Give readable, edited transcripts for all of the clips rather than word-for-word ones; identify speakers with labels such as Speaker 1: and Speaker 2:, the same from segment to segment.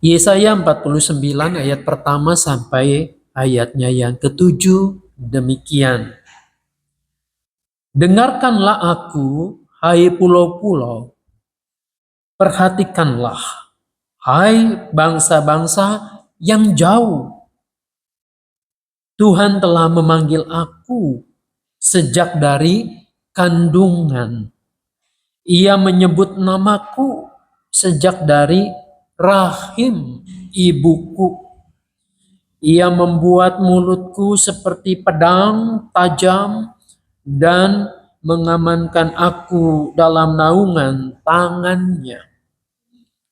Speaker 1: Yesaya 49 ayat pertama sampai ayatnya yang ketujuh demikian. Dengarkanlah aku, hai pulau-pulau, perhatikanlah, hai bangsa-bangsa yang jauh. Tuhan telah memanggil aku sejak dari kandungan. Ia menyebut namaku sejak dari rahim ibuku. Ia membuat mulutku seperti pedang tajam dan mengamankan aku dalam naungan tangannya.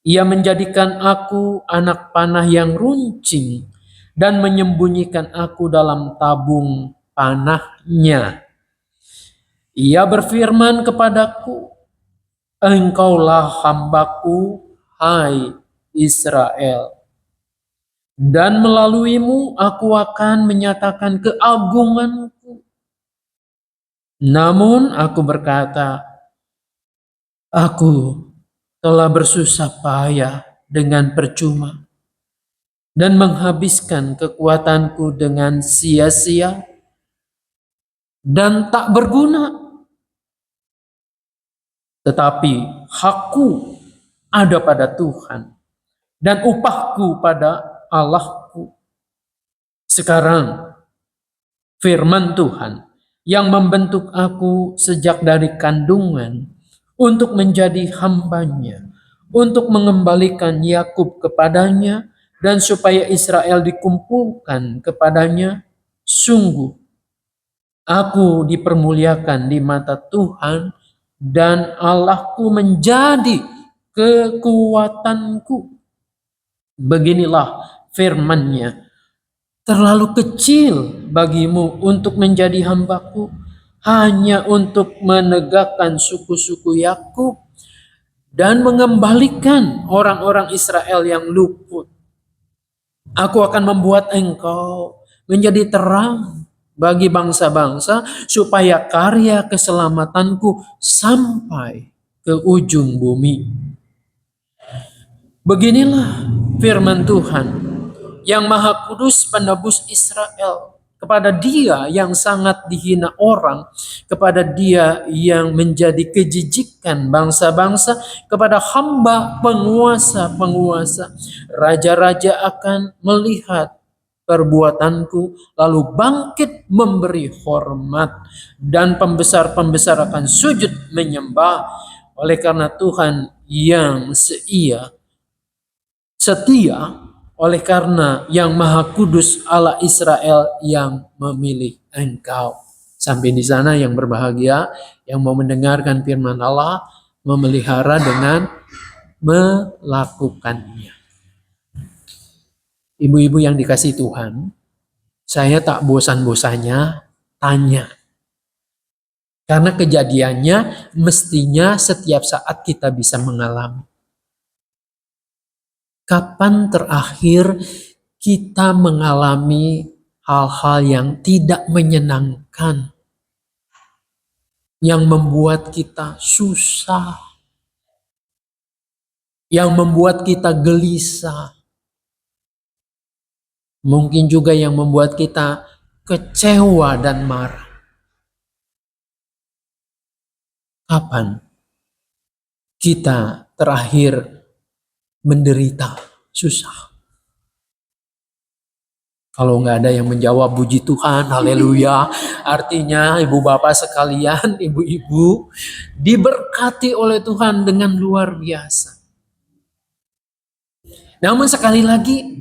Speaker 1: Ia menjadikan aku anak panah yang runcing dan menyembunyikan aku dalam tabung panahnya. Ia berfirman kepadaku, engkaulah hambaku, hai Israel. Dan melaluimu aku akan menyatakan keagunganku. Namun aku berkata, aku telah bersusah payah dengan percuma dan menghabiskan kekuatanku dengan sia-sia dan tak berguna. Tetapi hakku ada pada Tuhan dan upahku pada Allahku. Sekarang firman Tuhan yang membentuk aku sejak dari kandungan untuk menjadi hambanya, untuk mengembalikan Yakub kepadanya, dan supaya Israel dikumpulkan kepadanya. Sungguh, aku dipermuliakan di mata Tuhan, dan Allahku menjadi kekuatanku. Beginilah firman-Nya, terlalu kecil bagimu untuk menjadi hambaku, hanya untuk menegakkan suku-suku Yakub dan mengembalikan orang-orang Israel yang luput. Aku akan membuat engkau menjadi terang bagi bangsa-bangsa, supaya karya keselamatanku sampai ke ujung bumi. Beginilah firman Tuhan yang Maha Kudus, penebus Israel, kepada dia yang sangat dihina orang, kepada dia yang menjadi kejijikan bangsa-bangsa, kepada hamba penguasa-penguasa. Raja-raja akan melihat perbuatanku, lalu bangkit memberi hormat, dan pembesar-pembesar akan sujud menyembah, oleh karena Tuhan yang setia, oleh karena yang Maha Kudus Allah Israel yang memilih engkau. Sampai di sana yang berbahagia, yang mau mendengarkan firman Allah, memelihara dengan melakukannya. Ibu-ibu yang dikasih Tuhan, saya tak bosan-bosannya tanya. Karena kejadiannya mestinya setiap saat kita bisa mengalami. Kapan terakhir kita mengalami hal-hal yang tidak menyenangkan, yang membuat kita susah, yang membuat kita gelisah, mungkin juga yang membuat kita kecewa dan marah? Kapan kita terakhir menderita, susah? Kalau nggak ada yang menjawab, puji Tuhan, haleluya. Artinya ibu bapak sekalian, ibu-ibu diberkati oleh Tuhan dengan luar biasa. Namun sekali lagi,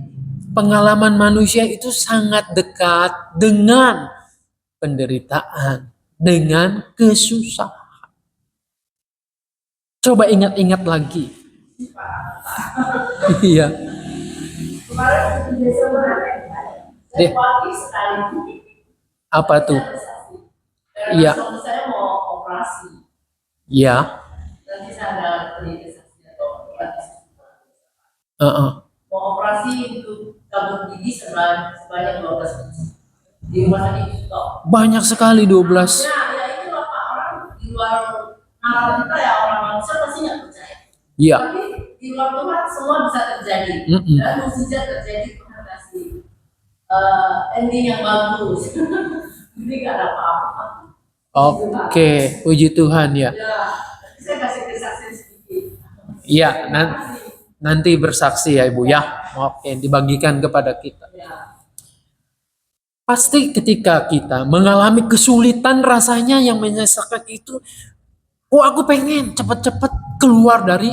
Speaker 1: pengalaman manusia itu sangat dekat dengan penderitaan, dengan kesusahan. Coba ingat-ingat lagi. Iya. Deh. Apa tuh? Iya. Saya mau operasi. Iya. Nanti saya ada mau operasi untuk tabung gigi sebanyak 12 biji. Di rumah sakit itu banyak sekali 12. Ya itu Pak, orang di luar nalar kita ya, orang manusia pasti nggak percaya. Iya. Tapi
Speaker 2: di luar Tuhan semua bisa terjadi. Dan mukjizat terjadi, Tuhan kasih ending yang bagus. Jadi gak ada apa-apa.
Speaker 1: Oke, puji Tuhan ya.
Speaker 2: Saya kasih kesaksian sedikit.
Speaker 1: Iya, nanti bersaksi ya Ibu ya. Oke, dibagikan kepada kita. Pasti ketika kita mengalami kesulitan, rasanya yang menyesakan itu, aku pengen cepat-cepat keluar dari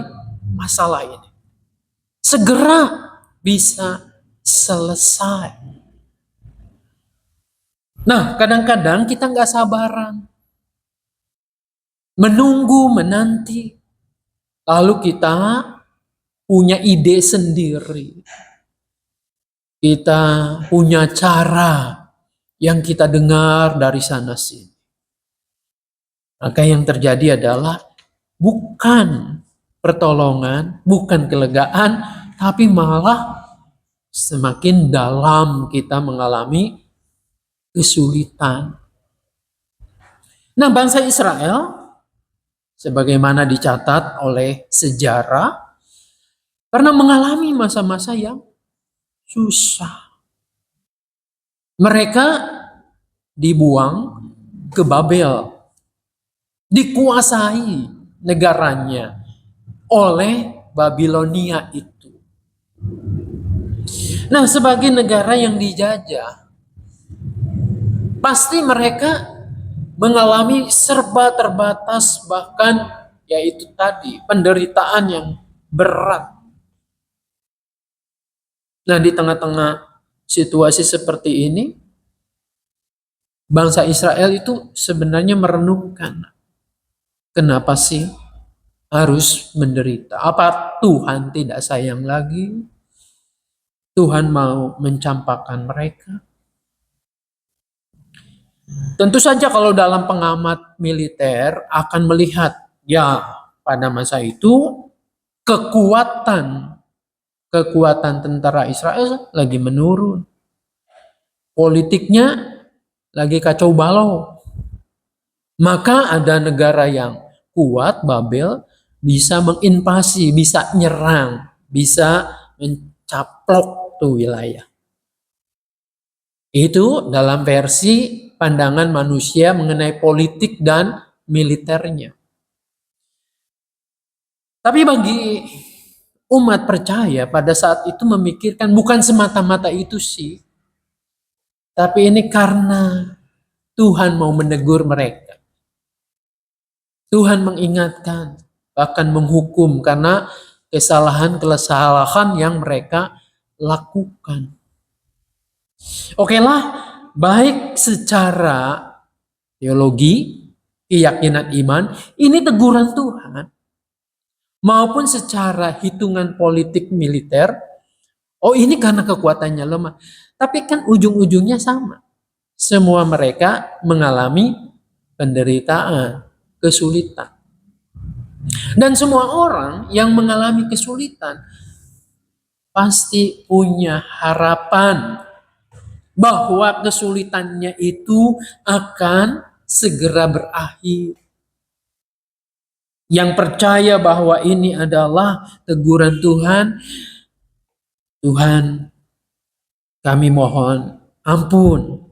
Speaker 1: masalah ini. Segera bisa selesai. Nah, kadang-kadang kita nggak sabaran. Menunggu, menanti. Lalu kita punya ide sendiri. Kita punya cara yang kita dengar dari sana sini. Maka yang terjadi adalah bukan pertolongan, bukan kelegaan, tapi malah semakin dalam kita mengalami kesulitan. Nah, bangsa Israel, sebagaimana dicatat oleh sejarah, pernah mengalami masa-masa yang susah. Mereka dibuang ke Babel, dikuasai negaranya oleh Babilonia itu. Nah, sebagai negara yang dijajah, pasti mereka mengalami serba terbatas, bahkan yaitu tadi penderitaan yang berat. Nah, di tengah-tengah situasi seperti ini, bangsa Israel itu sebenarnya merenungkan, kenapa sih harus menderita? Apa Tuhan tidak sayang lagi? Tuhan mau mencampakkan mereka? Tentu saja kalau dalam pengamat militer akan melihat, ya pada masa itu kekuatan tentara Israel lagi menurun. Politiknya lagi kacau balau. Maka ada negara yang kuat, Babel, bisa menginvasi, bisa nyerang, bisa mencaplok tuh wilayah. Itu dalam versi pandangan manusia mengenai politik dan militernya. Tapi bagi umat percaya pada saat itu memikirkan bukan semata-mata itu sih. Tapi ini karena Tuhan mau menegur mereka. Tuhan mengingatkan, bahkan menghukum karena kesalahan yang mereka lakukan. Oke lah, baik secara teologi, keyakinan iman, ini teguran Tuhan, maupun secara hitungan politik militer, ini karena kekuatannya lemah. Tapi kan ujung-ujungnya sama. Semua mereka mengalami penderitaan, kesulitan. Dan semua orang yang mengalami kesulitan pasti punya harapan bahwa kesulitannya itu akan segera berakhir. Yang percaya bahwa ini adalah teguran Tuhan, Tuhan, kami mohon ampun.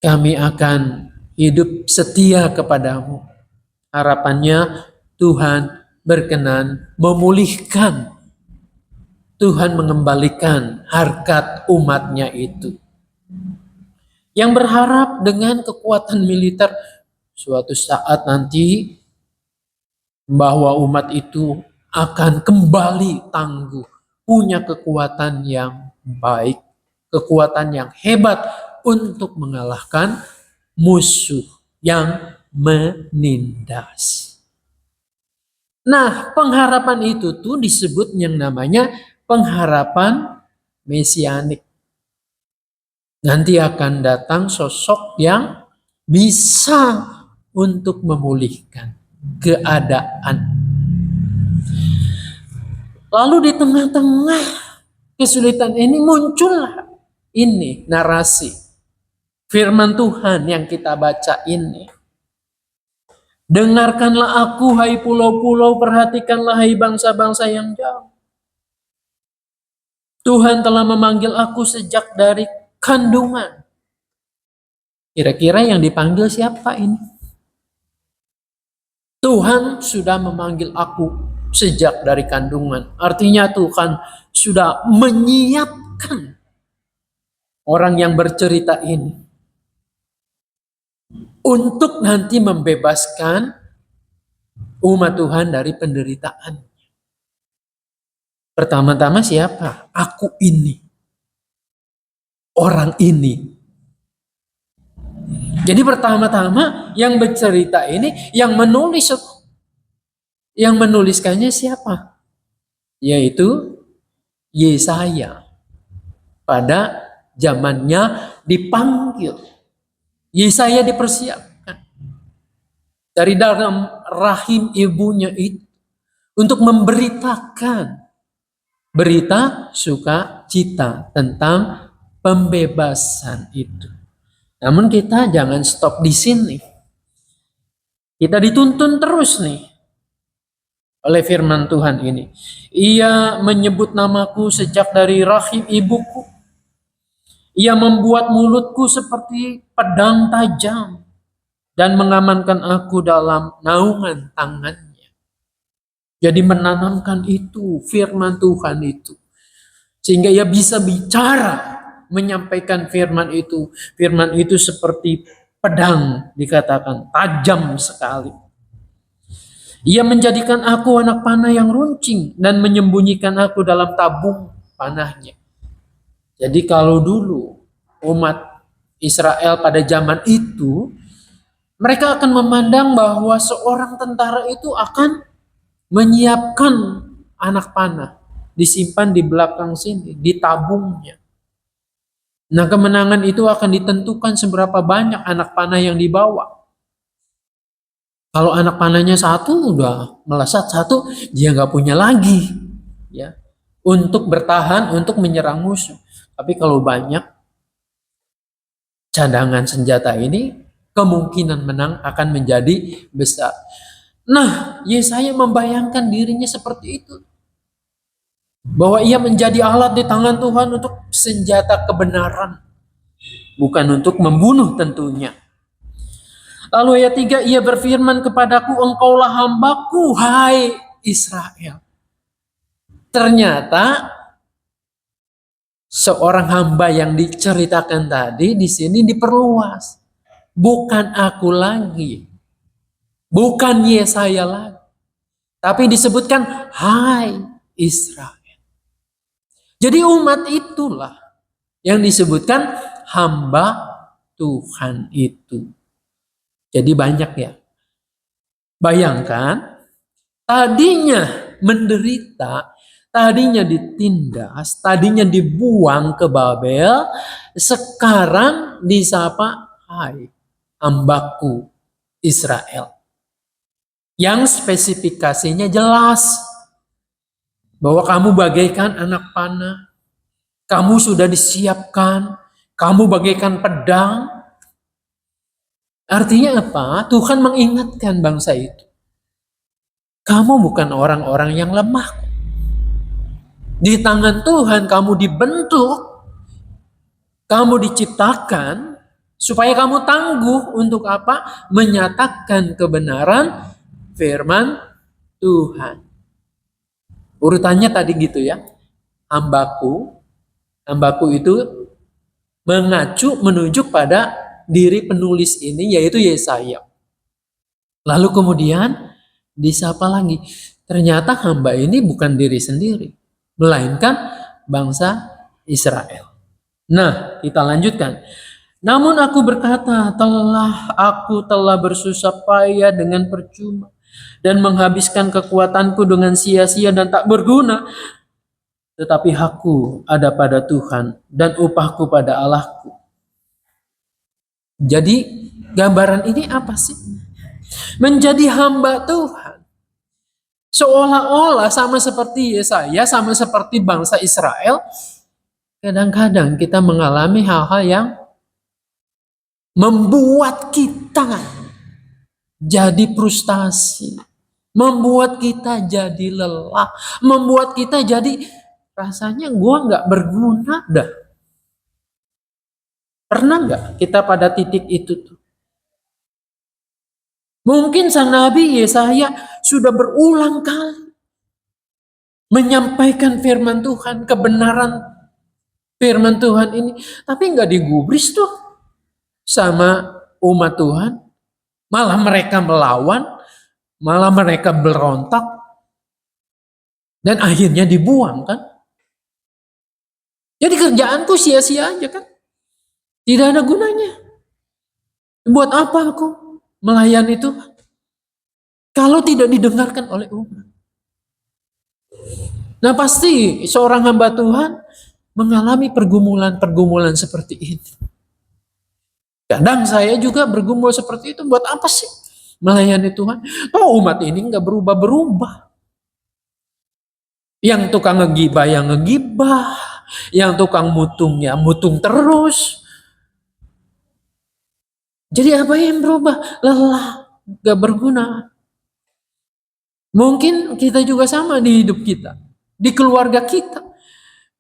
Speaker 1: Kami akan hidup setia kepadamu. Harapannya Tuhan berkenan memulihkan, Tuhan mengembalikan harkat umatnya itu. Yang berharap dengan kekuatan militer suatu saat nanti bahwa umat itu akan kembali tangguh, punya kekuatan yang baik, kekuatan yang hebat untuk mengalahkan musuh yang menindas. Nah, pengharapan itu tuh disebut yang namanya pengharapan mesianik. Nanti akan datang sosok yang bisa untuk memulihkan keadaan. Lalu di tengah-tengah kesulitan ini muncullah ini narasi firman Tuhan yang kita baca ini. Dengarkanlah aku, hai pulau-pulau, perhatikanlah, hai bangsa-bangsa yang jauh. Tuhan telah memanggil aku sejak dari kandungan. Kira-kira yang dipanggil siapa ini? Tuhan sudah memanggil aku sejak dari kandungan. Artinya Tuhan sudah menyiapkan orang yang bercerita ini untuk nanti membebaskan umat Tuhan dari penderitaan. Pertama-tama siapa? Aku ini. Orang ini. Jadi pertama-tama yang bercerita ini, yang menuliskannya siapa? Yaitu Yesaya. Pada zamannya dipanggil. Yesaya dipersiapkan dari dalam rahim ibunya itu untuk memberitakan berita sukacita tentang pembebasan itu. Namun kita jangan stop di sini. Kita dituntun terus nih oleh firman Tuhan ini. Ia menyebut namaku sejak dari rahim ibuku. Ia membuat mulutku seperti pedang tajam dan mengamankan aku dalam naungan tangannya. Jadi menanamkan itu, firman Tuhan itu. Sehingga ia bisa bicara, menyampaikan firman itu. Firman itu seperti pedang, dikatakan tajam sekali. Ia menjadikan aku anak panah yang runcing dan menyembunyikan aku dalam tabung panahnya. Jadi kalau dulu umat Israel pada zaman itu, mereka akan memandang bahwa seorang tentara itu akan menyiapkan anak panah, disimpan di belakang sini, di tabungnya. Nah, kemenangan itu akan ditentukan seberapa banyak anak panah yang dibawa. Kalau anak panahnya satu, udah melesat satu, dia nggak punya lagi, ya, untuk bertahan, untuk menyerang musuh. Tapi kalau banyak cadangan senjata ini, kemungkinan menang akan menjadi besar. Nah, Yesaya membayangkan dirinya seperti itu. Bahwa ia menjadi alat di tangan Tuhan untuk senjata kebenaran. Bukan untuk membunuh tentunya. Lalu ayat 3, ia berfirman kepadaku, engkaulah hambaku, hai Israel. Ternyata seorang hamba yang diceritakan tadi di sini diperluas. Bukan aku lagi. Bukan Yesaya lagi. Tapi disebutkan, hai Israel. Jadi umat itulah yang disebutkan hamba Tuhan itu. Jadi banyak ya. Bayangkan, tadinya menderita, tadinya ditindas, tadinya dibuang ke Babel, sekarang disapa, hai hambaku Israel. Yang spesifikasinya jelas. Bahwa kamu bagaikan anak panah. Kamu sudah disiapkan. Kamu bagaikan pedang. Artinya apa? Tuhan mengingatkan bangsa itu. Kamu bukan orang-orang yang lemah. Di tangan Tuhan kamu dibentuk. Kamu diciptakan. Supaya kamu tangguh untuk apa? Menyatakan kebenaran firman Tuhan. Urutannya tadi gitu ya. Hambaku itu mengacu menunjuk pada diri penulis ini yaitu Yesaya. Lalu kemudian disapa lagi. Ternyata hamba ini bukan diri sendiri, melainkan bangsa Israel. Nah, kita lanjutkan. Namun aku berkata, aku telah bersusah payah dengan percuma dan menghabiskan kekuatanku dengan sia-sia dan tak berguna. Tetapi hakku ada pada Tuhan dan upahku pada Allahku. Jadi gambaran ini apa sih? Menjadi hamba Tuhan. Seolah-olah sama seperti Yesaya, sama seperti bangsa Israel. Kadang-kadang kita mengalami hal-hal yang membuat kita jadi frustasi, membuat kita jadi lelah, membuat kita jadi rasanya gua nggak berguna dah. Pernah nggak kita pada titik itu tuh? Mungkin sang Nabi Yesaya sudah berulang kali menyampaikan firman Tuhan, kebenaran firman Tuhan ini, tapi nggak digubris tuh sama umat Tuhan. Malah mereka melawan, malah mereka berontak, dan akhirnya dibuang kan. Jadi kerjaanku sia-sia aja kan. Tidak ada gunanya. Buat apa aku melayani Tuhan kalau tidak didengarkan oleh umat? Nah pasti seorang hamba Tuhan mengalami pergumulan-pergumulan seperti itu. Kadang saya juga bergumul seperti itu. Buat apa sih melayani Tuhan? Oh, umat ini nggak berubah-berubah. Yang tukang ngegibah yang ngegibah, yang tukang mutung ya mutung terus. Jadi apa yang berubah? Lelah, gak berguna. Mungkin kita juga sama di hidup kita, di keluarga kita.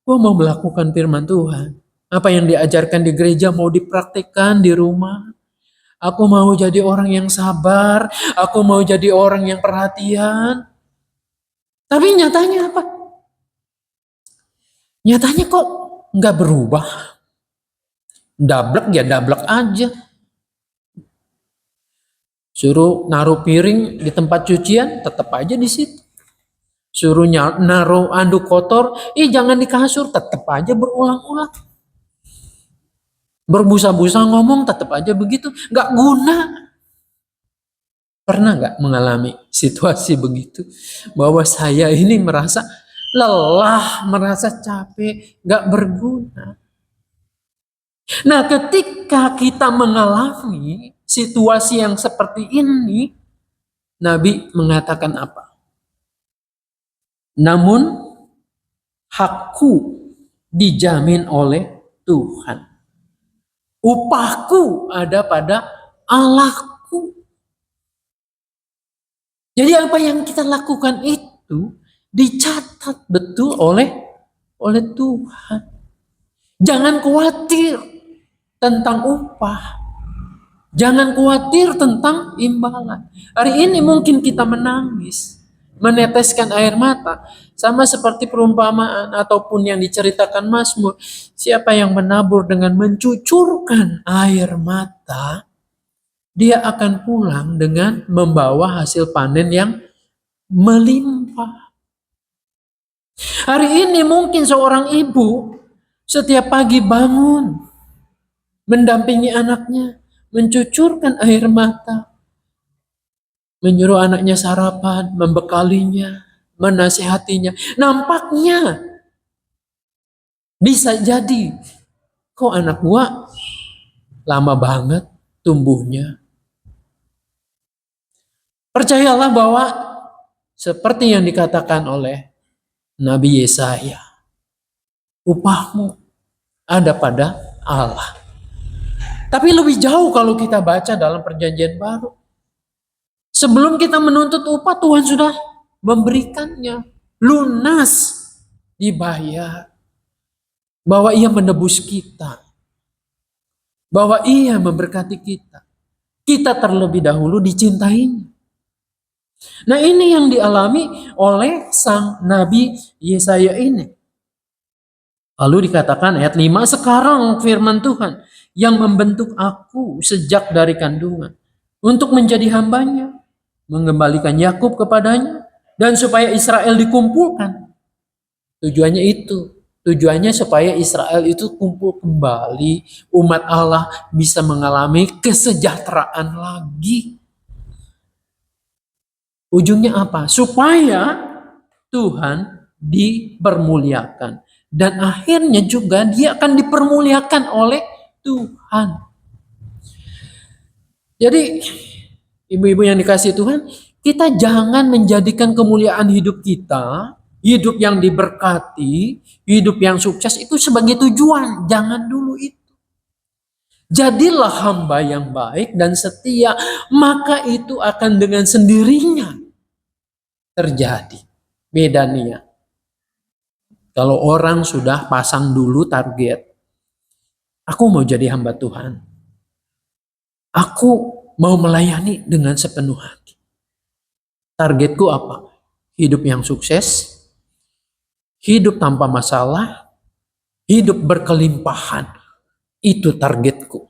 Speaker 1: Gua mau melakukan firman Tuhan. Apa yang diajarkan di gereja mau dipraktikkan di rumah. Aku mau jadi orang yang sabar, aku mau jadi orang yang perhatian. Tapi nyatanya apa? Nyatanya kok nggak berubah. Dablek ya dablek aja. Suruh naruh piring di tempat cucian, tetap aja di situ. Suruh naruh anduk kotor, jangan di kasur, tetap aja berulang-ulang. Berbusa-busa ngomong, tetap aja begitu, nggak guna. Pernah nggak mengalami situasi begitu? Bahwa saya ini merasa lelah, merasa capek, nggak berguna. Nah, ketika kita mengalami situasi yang seperti ini, Nabi mengatakan apa? Namun hakku dijamin oleh Tuhan. Upahku ada pada Allahku. Jadi apa yang kita lakukan itu dicatat betul oleh Tuhan. Jangan khawatir tentang upah. Jangan khawatir tentang imbalan. Hari ini mungkin kita menangis, meneteskan air mata, sama seperti perumpamaan ataupun yang diceritakan Mazmur. Siapa yang menabur dengan mencucurkan air mata, dia akan pulang dengan membawa hasil panen yang melimpah. Hari ini mungkin seorang ibu setiap pagi bangun, mendampingi anaknya, mencucurkan air mata, menyuruh anaknya sarapan, membekalinya, menasihatinya. Nampaknya bisa jadi, kok anak gua lama banget tumbuhnya. Percayalah bahwa seperti yang dikatakan oleh Nabi Yesaya, upahmu ada pada Allah. Tapi lebih jauh kalau kita baca dalam perjanjian baru. Sebelum kita menuntut upah, Tuhan sudah memberikannya. Lunas dibayar. Bahwa Ia menebus kita. Bahwa Ia memberkati kita. Kita terlebih dahulu dicintainya. Nah ini yang dialami oleh sang Nabi Yesaya ini. Lalu dikatakan ayat 5, sekarang firman Tuhan yang membentuk aku sejak dari kandungan untuk menjadi hambanya, mengembalikan Yakub kepadanya, dan supaya Israel dikumpulkan. Tujuannya itu. Tujuannya supaya Israel itu kumpul kembali, umat Allah bisa mengalami kesejahteraan lagi. Ujungnya apa? Supaya Tuhan dipermuliakan. Dan akhirnya juga dia akan dipermuliakan oleh Tuhan. Jadi ibu-ibu yang dikasihi Tuhan, kita jangan menjadikan kemuliaan hidup kita, hidup yang diberkati, hidup yang sukses itu sebagai tujuan. Jangan dulu itu. Jadilah hamba yang baik dan setia, maka itu akan dengan sendirinya terjadi. Beda nih ya. Kalau orang sudah pasang dulu target, aku mau jadi hamba Tuhan. Aku mau melayani dengan sepenuh hati. Targetku apa? Hidup yang sukses, hidup tanpa masalah, hidup berkelimpahan. Itu targetku.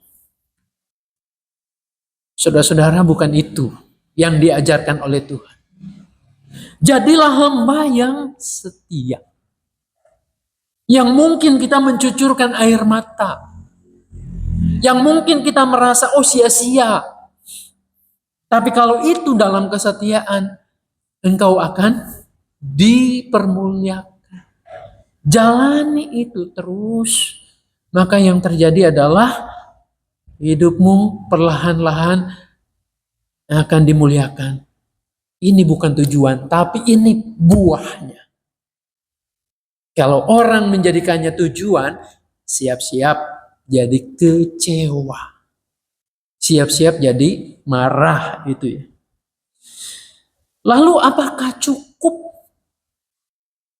Speaker 1: Saudara-saudara, bukan itu yang diajarkan oleh Tuhan. Jadilah hamba yang setia. Yang mungkin kita mencucurkan air mata. Yang mungkin kita merasa, oh sia-sia. Tapi kalau itu dalam kesetiaan, engkau akan dipermuliakan. Jalani itu terus. Maka yang terjadi adalah hidupmu perlahan-lahan akan dimuliakan. Ini bukan tujuan, tapi ini buahnya. Kalau orang menjadikannya tujuan, siap-siap jadi kecewa. Siap-siap jadi marah gitu ya. Lalu apakah cukup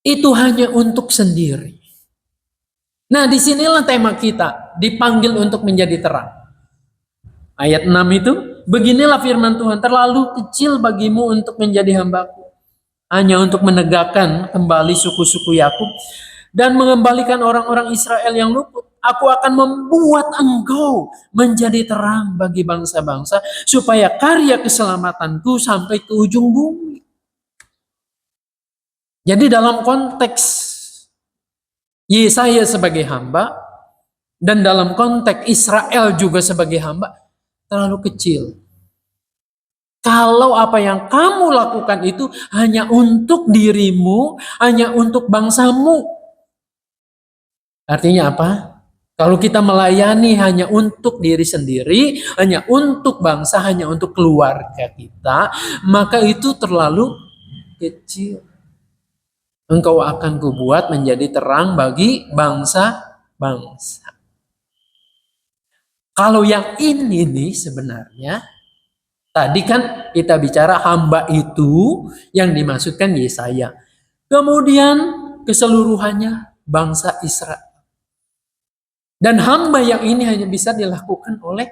Speaker 1: itu hanya untuk sendiri? Nah, disinilah tema kita, dipanggil untuk menjadi terang. Ayat 6 itu, beginilah firman Tuhan, terlalu kecil bagimu untuk menjadi hambaku. Hanya untuk menegakkan kembali suku-suku Yakub dan mengembalikan orang-orang Israel yang luput. Aku akan membuat engkau menjadi terang bagi bangsa-bangsa supaya karya keselamatanku sampai ke ujung bumi. Jadi dalam konteks Yesaya sebagai hamba dan dalam konteks Israel juga sebagai hamba terlalu kecil. Kalau apa yang kamu lakukan itu hanya untuk dirimu, hanya untuk bangsamu. Artinya apa? Kalau kita melayani hanya untuk diri sendiri, hanya untuk bangsa, hanya untuk keluarga kita, maka itu terlalu kecil. Engkau akan kubuat menjadi terang bagi bangsa-bangsa. Kalau yang ini nih sebenarnya, tadi kan kita bicara hamba itu yang dimaksudkan Yesaya. Kemudian keseluruhannya bangsa Israel. Dan hamba yang ini hanya bisa dilakukan oleh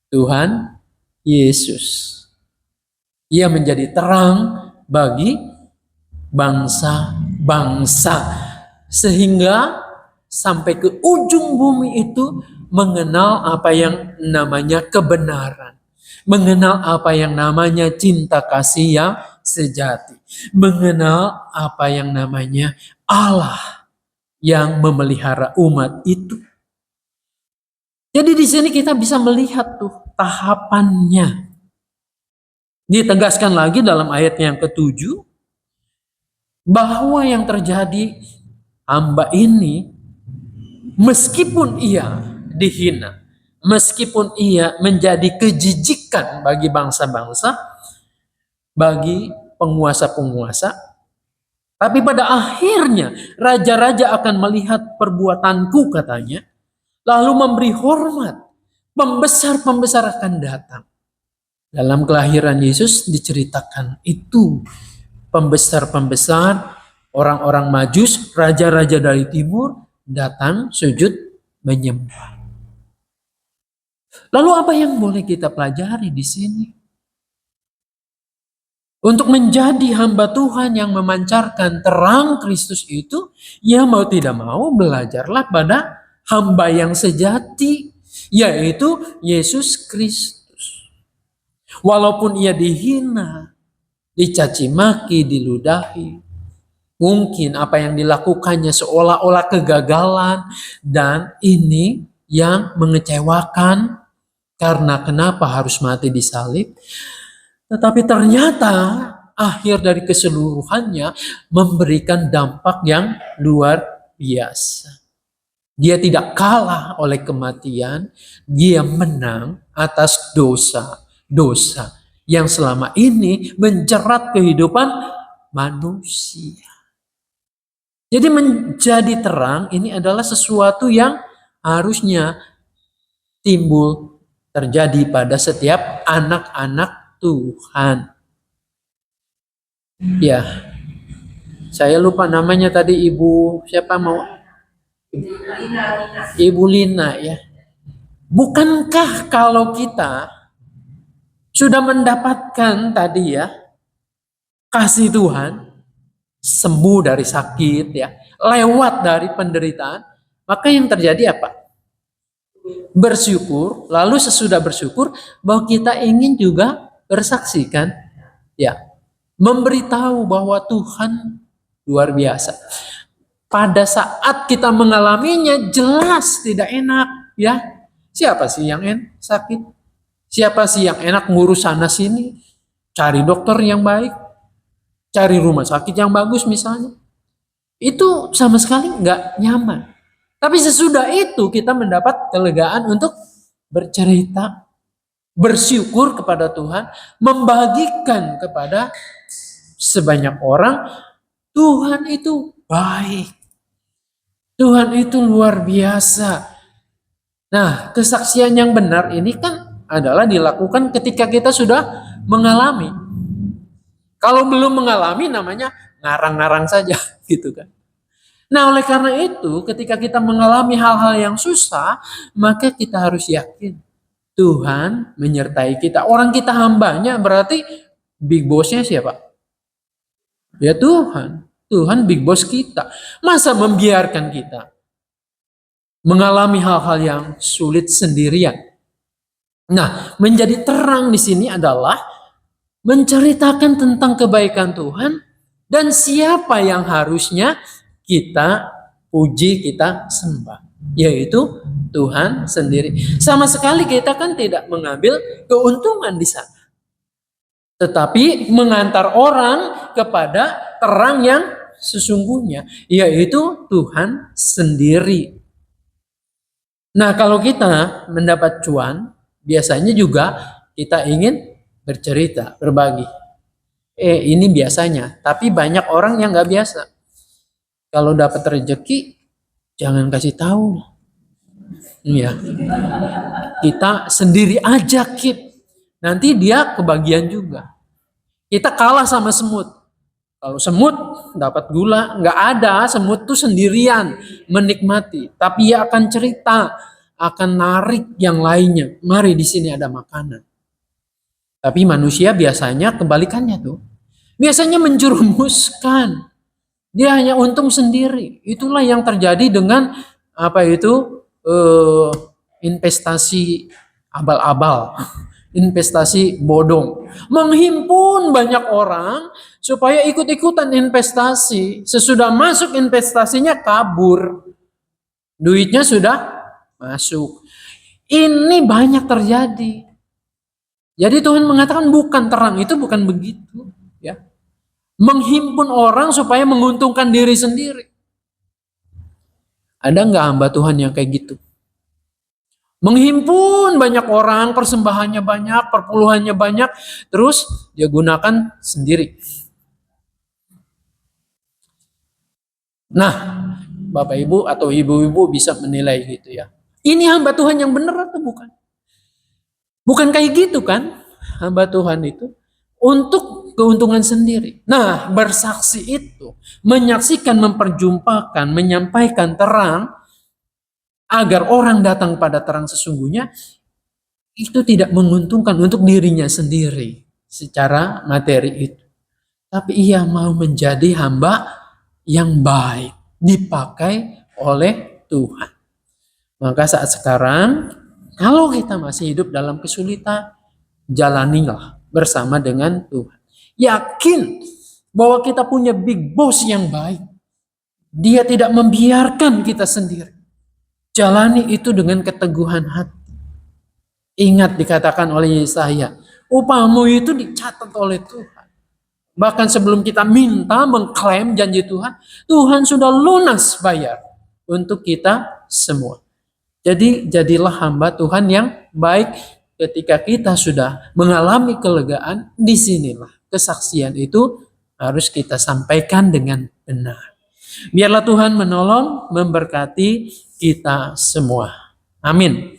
Speaker 1: Tuhan Yesus. Ia menjadi terang bagi bangsa-bangsa. Sehingga sampai ke ujung bumi itu mengenal apa yang namanya kebenaran. Mengenal apa yang namanya cinta kasih yang sejati. Mengenal apa yang namanya Allah yang memelihara umat itu. Jadi di sini kita bisa melihat tuh tahapannya. Ditegaskan lagi dalam ayat yang ke-7 bahwa yang terjadi hamba ini meskipun ia dihina, meskipun ia menjadi kejijikan bagi bangsa-bangsa, bagi penguasa-penguasa, tapi pada akhirnya raja-raja akan melihat perbuatanku katanya, lalu memberi hormat. Pembesar-pembesar akan datang. Dalam kelahiran Yesus diceritakan itu. Pembesar-pembesar, orang-orang Majus, raja-raja dari timur datang sujud menyembah. Lalu apa yang boleh kita pelajari di sini? Untuk menjadi hamba Tuhan yang memancarkan terang Kristus itu, ya mau tidak mau belajarlah pada hamba yang sejati, yaitu Yesus Kristus. Walaupun ia dihina, dicaci maki, diludahi, mungkin apa yang dilakukannya seolah-olah kegagalan, dan ini yang mengecewakan karena kenapa harus mati disalib. Tetapi ternyata akhir dari keseluruhannya memberikan dampak yang luar biasa. Dia tidak kalah oleh kematian, dia menang atas dosa yang selama ini menjerat kehidupan manusia. Jadi menjadi terang ini adalah sesuatu yang harusnya timbul terjadi pada setiap anak-anak Tuhan. Ya, saya lupa namanya tadi, Ibu siapa mau? Ibu Lina ya. Bukankah kalau kita sudah mendapatkan tadi ya kasih Tuhan, sembuh dari sakit ya, lewat dari penderitaan, maka yang terjadi apa? Bersyukur, lalu sesudah bersyukur bahwa kita ingin juga bersaksi kan? Ya, memberitahu bahwa Tuhan luar biasa. Pada saat kita mengalaminya jelas tidak enak ya. Siapa sih yang sakit? Siapa sih yang enak ngurus sana sini? Cari dokter yang baik, cari rumah sakit yang bagus misalnya. Itu sama sekali nggak nyaman. Tapi sesudah itu kita mendapat kelegaan untuk bercerita, bersyukur kepada Tuhan, membagikan kepada sebanyak orang, Tuhan itu baik. Tuhan itu luar biasa. Nah, kesaksian yang benar ini kan adalah dilakukan ketika kita sudah mengalami. Kalau belum mengalami namanya ngarang-ngarang saja gitu kan. Nah, oleh karena itu ketika kita mengalami hal-hal yang susah, maka kita harus yakin Tuhan menyertai kita. Orang kita hambanya berarti big boss-nya siapa? Ya Tuhan. Tuhan big boss kita. Masa membiarkan kita mengalami hal-hal yang sulit sendirian? Nah, menjadi terang di sini adalah menceritakan tentang kebaikan Tuhan dan siapa yang harusnya kita puji, kita sembah, yaitu Tuhan sendiri. Sama sekali kita kan tidak mengambil keuntungan di sana, tetapi mengantar orang kepada terang yang sesungguhnya, yaitu Tuhan sendiri. Nah, kalau kita mendapat cuan, biasanya juga kita ingin bercerita, berbagi. Ini biasanya, tapi banyak orang yang nggak biasa. Kalau dapat rezeki, jangan kasih tahu. Iya, kita sendiri aja keep. Nanti dia kebagian juga. Kita kalah sama semut. Kalau semut dapat gula, nggak ada. Semut tuh sendirian menikmati, tapi ia akan cerita, akan narik yang lainnya. Mari di sini ada makanan. Tapi manusia biasanya kebalikannya tuh. Biasanya menjerumuskan. Dia hanya untung sendiri. Itulah yang terjadi dengan investasi abal-abal. Investasi bodong. Menghimpun banyak orang supaya ikut-ikutan investasi. Sesudah masuk investasinya kabur. Duitnya sudah masuk. Ini banyak terjadi. Jadi Tuhan mengatakan bukan terang, itu bukan begitu, ya. Menghimpun orang supaya menguntungkan diri sendiri. Ada nggak hamba Tuhan yang kayak gitu? Menghimpun banyak orang, persembahannya banyak, perpuluhannya banyak, terus dia gunakan sendiri. Nah, Bapak Ibu atau Ibu-ibu bisa menilai gitu ya. Ini hamba Tuhan yang benar atau bukan? Bukan kayak gitu kan, hamba Tuhan itu untuk keuntungan sendiri. Nah, bersaksi itu, menyaksikan, memperjumpakan, menyampaikan terang, agar orang datang pada terang sesungguhnya, itu tidak menguntungkan untuk dirinya sendiri secara materi itu. Tapi ia mau menjadi hamba yang baik, dipakai oleh Tuhan. Maka saat sekarang, kalau kita masih hidup dalam kesulitan, jalanilah bersama dengan Tuhan. Yakin bahwa kita punya big boss yang baik. Dia tidak membiarkan kita sendiri. Jalani itu dengan keteguhan hati. Ingat dikatakan oleh Yesaya, upahmu itu dicatat oleh Tuhan. Bahkan sebelum kita minta mengklaim janji Tuhan, Tuhan sudah lunas bayar untuk kita semua. Jadi jadilah hamba Tuhan yang baik. Ketika kita sudah mengalami kelegaan, disinilah kesaksian itu harus kita sampaikan dengan benar. Biarlah Tuhan menolong, memberkati kita semua. Amin.